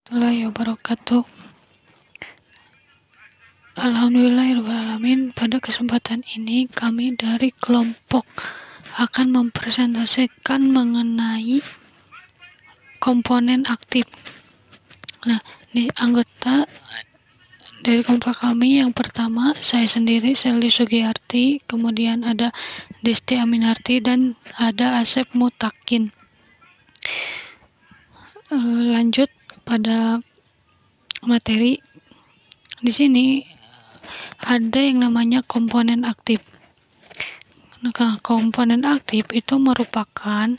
warahmatullahi wabarakatuh. Alhamdulillahirrahmanirrahim. Pada kesempatan ini kami dari kelompok akan mempresentasikan mengenai komponen aktif. Nah, di anggota dari kelompok kami yang pertama saya sendiri Selly Sugiyarti, kemudian ada Desti Aminarti dan ada Asep Mutakin. Lanjut pada materi. Di sini ada yang namanya komponen aktif. Nah, komponen aktif itu merupakan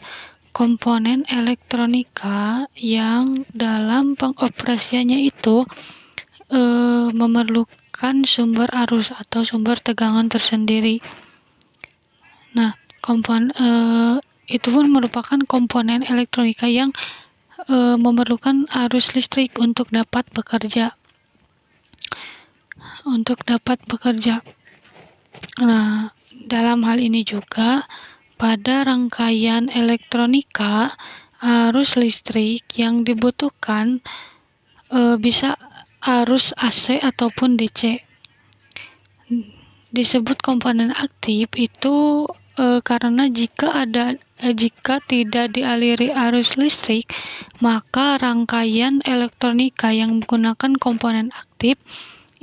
komponen elektronika yang dalam pengoperasiannya itu memerlukan sumber arus atau sumber tegangan tersendiri. Nah, itu pun merupakan komponen elektronika yang memerlukan arus listrik untuk dapat bekerja. Nah, dalam hal ini juga pada rangkaian elektronika arus listrik yang dibutuhkan bisa arus AC ataupun DC. Disebut komponen aktif itu karena jika tidak dialiri arus listrik, maka rangkaian elektronika yang menggunakan komponen aktif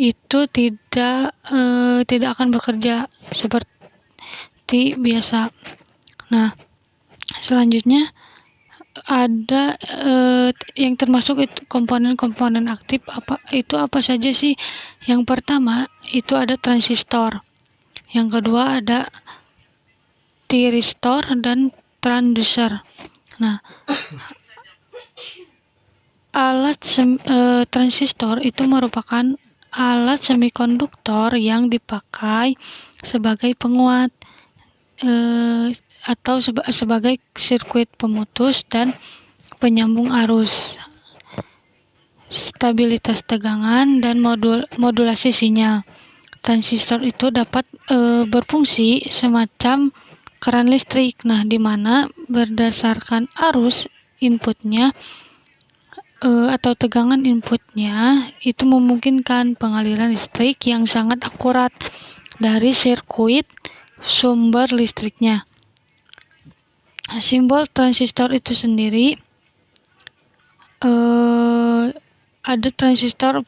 itu tidak akan bekerja seperti biasa. Nah, selanjutnya ada yang termasuk itu komponen-komponen aktif apa saja sih? Yang pertama itu ada transistor. Yang kedua ada thiristor dan transducer. Nah, transistor itu merupakan alat semikonduktor yang dipakai sebagai penguat atau sebagai sirkuit pemutus dan penyambung arus, stabilitas tegangan, dan modulasi sinyal. Transistor itu dapat berfungsi semacam keran listrik, di mana berdasarkan arus inputnya atau tegangan inputnya itu memungkinkan pengaliran listrik yang sangat akurat dari sirkuit sumber listriknya. Simbol transistor itu sendiri ada transistor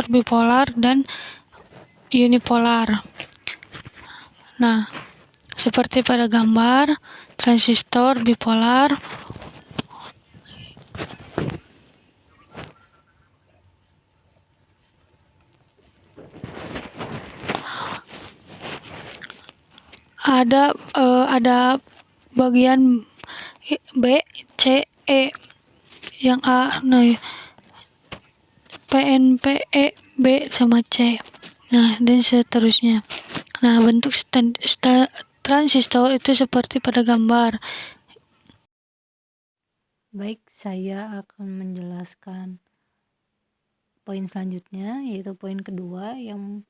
bipolar dan unipolar. Nah, seperti pada gambar transistor bipolar ada bagian B, C, E. Yang A, PNP, E, B sama C. Nah, dan seterusnya. Nah, bentuk transistor itu seperti pada gambar. Baik, saya akan menjelaskan poin selanjutnya, yaitu poin kedua yang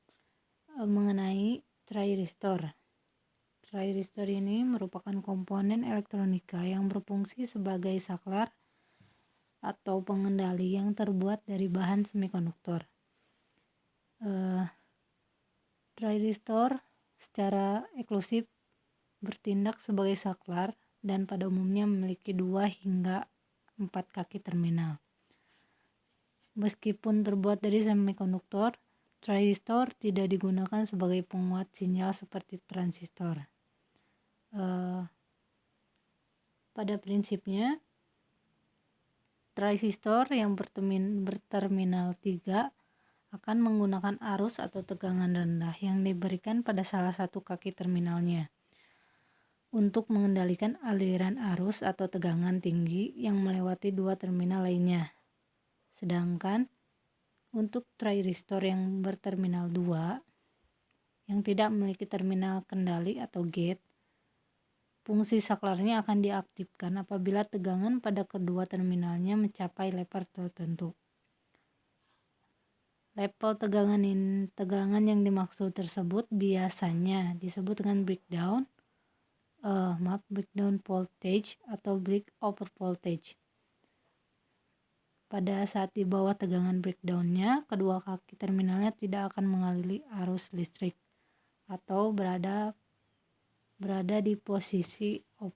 mengenai thiristor. Thiristor ini merupakan komponen elektronika yang berfungsi sebagai saklar atau pengendali yang terbuat dari bahan semikonduktor. Thiristor secara eksklusif bertindak sebagai saklar dan pada umumnya memiliki 2 hingga 4 kaki terminal. Meskipun terbuat dari semikonduktor, thiristor tidak digunakan sebagai penguat sinyal seperti transistor. Pada prinsipnya, transistor yang berterminal 3 akan menggunakan arus atau tegangan rendah yang diberikan pada salah satu kaki terminalnya untuk mengendalikan aliran arus atau tegangan tinggi yang melewati 2 terminal lainnya. Sedangkan untuk thiristor yang berterminal 2 yang tidak memiliki terminal kendali atau gate, fungsi saklarnya akan diaktifkan apabila tegangan pada kedua terminalnya mencapai level tertentu. Level tegangan yang dimaksud tersebut biasanya disebut dengan breakdown voltage atau break over voltage. Pada saat di bawah tegangan breakdown-nya, kedua kaki terminalnya tidak akan mengaliri arus listrik atau berada di posisi off.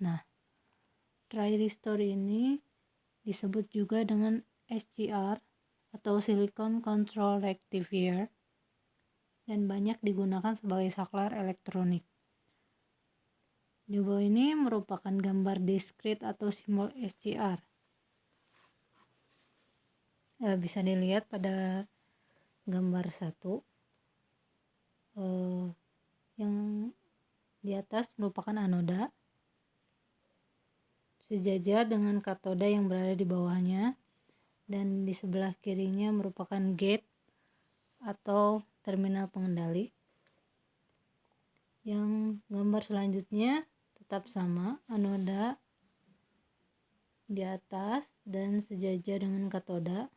Nah, thyristor ini disebut juga dengan SCR atau Silicon Control Rectifier dan banyak digunakan sebagai saklar elektronik. Di bawah ini merupakan gambar diskrit atau simbol SCR. Bisa dilihat pada gambar 1. Yang di atas merupakan anoda sejajar dengan katoda yang berada di bawahnya, dan di sebelah kirinya merupakan gate atau terminal pengendali. Yang gambar selanjutnya tetap sama, anoda di atas dan sejajar dengan katoda.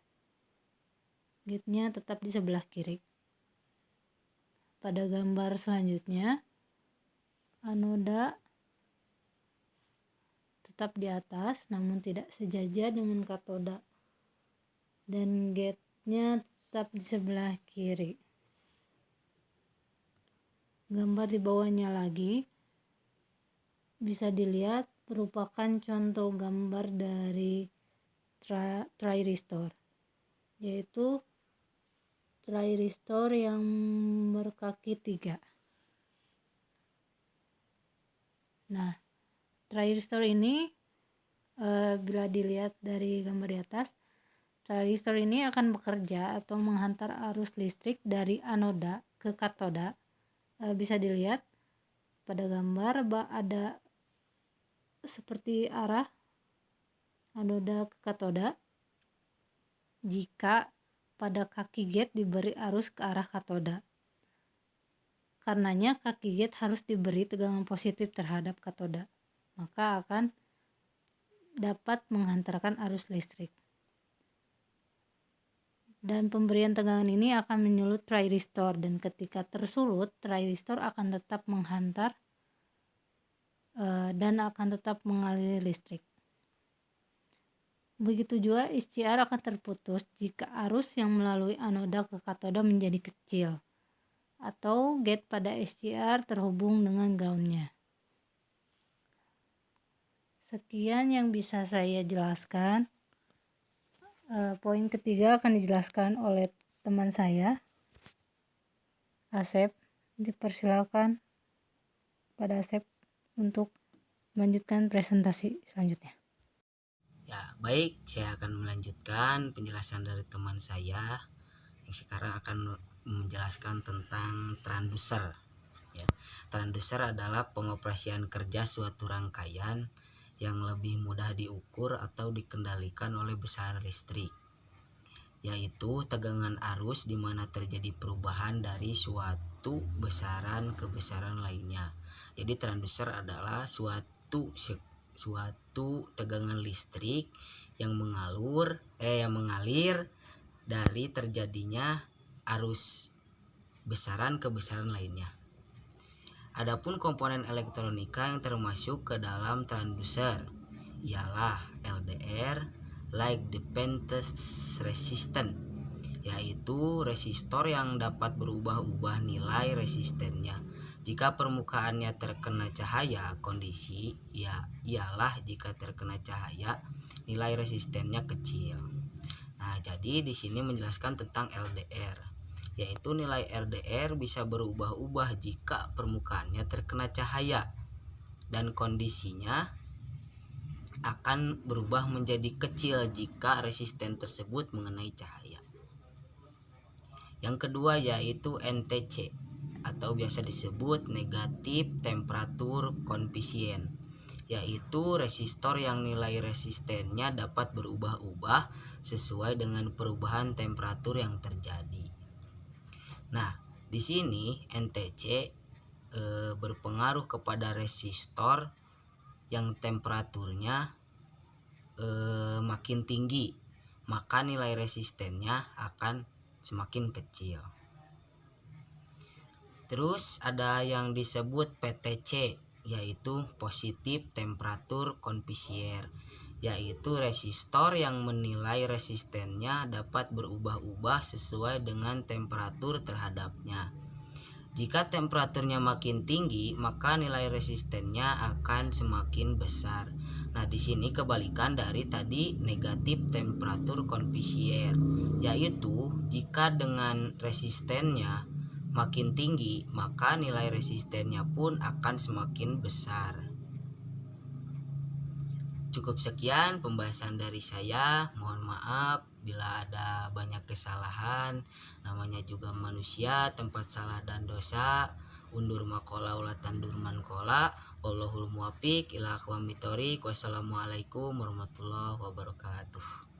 Gate-nya tetap di sebelah kiri. Pada gambar selanjutnya, anoda tetap di atas namun tidak sejajar dengan katoda, dan gate-nya tetap di sebelah kiri. Gambar di bawahnya lagi bisa dilihat merupakan contoh gambar dari thyristor, yaitu thyristor yang berkaki 3. Nah, thyristor ini bila dilihat dari gambar di atas, thyristor ini akan bekerja atau menghantar arus listrik dari anoda ke katoda. Bisa dilihat pada gambar ada seperti arah anoda ke katoda jika pada kaki gate diberi arus ke arah katoda. Karenanya kaki gate harus diberi tegangan positif terhadap katoda, maka akan dapat menghantarkan arus listrik. Dan pemberian tegangan ini akan menyulut thyristor, dan ketika tersulut, thyristor akan tetap menghantar dan akan tetap mengaliri listrik. Begitu juga SCR akan terputus jika arus yang melalui anoda ke katoda menjadi kecil atau gate pada SCR terhubung dengan ground-nya. Sekian yang bisa saya jelaskan. Poin ketiga akan dijelaskan oleh teman saya, Asep. Dipersilakan pada Asep untuk melanjutkan presentasi selanjutnya. Ya, baik, saya akan melanjutkan penjelasan dari teman saya yang sekarang akan menjelaskan tentang transducer. Ya, transducer adalah pengoperasian kerja suatu rangkaian yang lebih mudah diukur atau dikendalikan oleh besaran listrik, yaitu tegangan arus di mana terjadi perubahan dari suatu besaran ke besaran lainnya. Jadi transducer adalah suatu tegangan listrik yang mengalir dari terjadinya arus besaran ke besaran lainnya. Adapun komponen elektronika yang termasuk ke dalam transducer ialah LDR, Light Dependent Resistance, yaitu resistor yang dapat berubah-ubah nilai resistennya jika permukaannya terkena cahaya. Kondisi ialah jika terkena cahaya nilai resistennya kecil. Nah, jadi di sini menjelaskan tentang LDR, yaitu nilai LDR bisa berubah-ubah jika permukaannya terkena cahaya dan kondisinya akan berubah menjadi kecil jika resisten tersebut mengenai cahaya. Yang kedua yaitu NTC atau biasa disebut negatif temperatur koefisien, yaitu resistor yang nilai resistennya dapat berubah-ubah sesuai dengan perubahan temperatur yang terjadi. Nah, di sini NTC berpengaruh kepada resistor yang temperaturnya makin tinggi, maka nilai resistennya akan semakin kecil. Terus ada yang disebut PTC yaitu positif temperatur koefisien, yaitu resistor yang menilai resistennya dapat berubah-ubah sesuai dengan temperatur terhadapnya. Jika temperaturnya makin tinggi, maka nilai resistennya akan semakin besar. Nah, di sini kebalikan dari tadi negatif temperatur koefisien, yaitu jika dengan resistennya makin tinggi, maka nilai resistennya pun akan semakin besar. Cukup sekian pembahasan dari saya. Mohon maaf bila ada banyak kesalahan. Namanya juga manusia, tempat salah dan dosa. Undur makola ulah tandur mankola. Wallahul muwaffiq ila aqwamit thoriq. Wassalamualaikum warahmatullahi wabarakatuh.